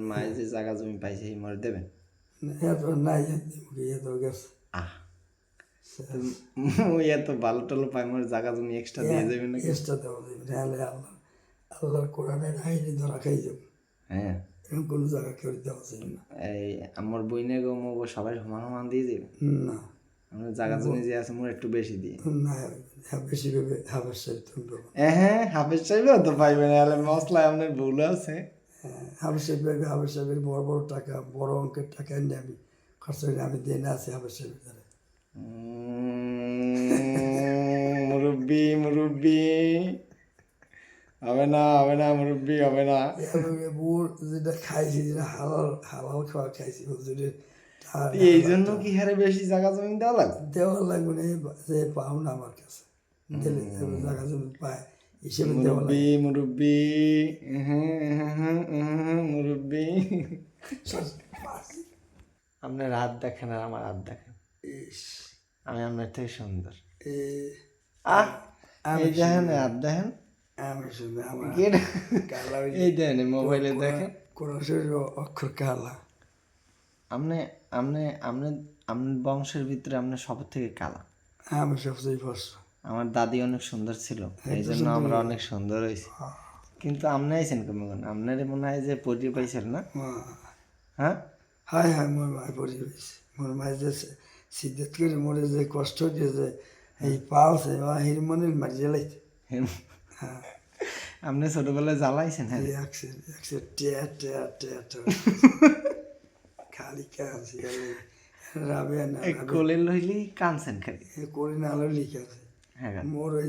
মায়ের যে জায়গা জমি পাইছে এই মরে দেবেন এত নাই এত গেছে আহ ওই এত ভালো টালো পাই মোর জায়গা জমি এক্সট্রা দিয়ে যাবেন নাকি চেষ্টা দেওয়া যাবে নাহলে আল্লাহর কোরআনের আইনি ধরা খাই যাবে হ্যাঁ এরকম কোনো জায়গা কেউ দেওয়া যাবে না এই আমার বইনে গো মো সবাই সমান সমান দিয়ে দেবে না আমার জায়গা জমি যে আছে মোর একটু বেশি দিয়ে না বেশি ভেবে হাফের সাহেব তুমি পাবো হ্যাঁ হাফেজ সাহেবও তো পাইবেন তাহলে মশলা আপনার ভুল আছে হাফের সাহেব হাফের সাহেবের বড় বড় টাকা বড় অঙ্কের টাকা নিয়ে আমি খরচ করে আমি দিয়ে না আছি হাফের সাহেবের দ্বারা মুরব্বি মুরব্বি হবে না মুরব্বি হবে না বুড় যেটা খাইছি যেটা হালাল হালাল খাওয়া খাইছি হুজুরের এই জন্য কি হারে বেশি জায়গা জমি দেওয়া লাগবে দেওয়া লাগবে না যে পাও না আমার কাছে দিলে জায়গা জমি পায় হিসেবে দেওয়া লাগবে মুরব্বি মুরব্বি আপনার হাত দেখেন আর আমার হাত দেখেন আমি আপনার থেকে সুন্দর এই দেখেন হাত দেখেন আমি শুধু আমার কালা এই দেখেন মোবাইলে দেখেন কোন শরীর অক্ষর কালা আপনি আপনি আপনি আপনার বংশের ভিতরে আপনার সব থেকে কালা আমি সবচেয়ে ফর্স আমার দাদি অনেক সুন্দর ছিল এই জন্য আমরা অনেক সুন্দর হয়েছি কিন্তু আপনি আইছেন কেমন আপনার মনে হয় যে পরিচয় পাইছেন না হ্যাঁ হায় হায় মোর মায় পরিচয় পাইছে মোর মায় যে সিদ্ধত করে মরে যে কষ্ট দিয়েছে এই পালছে হিরমনের মারি জ্বালাইতে হ্যাঁ আপনি ছোটবেলায় জ্বালাইছেন হ্যাঁ একশো টেয়া টেয়া টেয়া খালি কাঁদছি রাবে না কোলে লইলেই কানছেন খালি করে না আলো লিখে আছে হ্যাঁ মোর ওই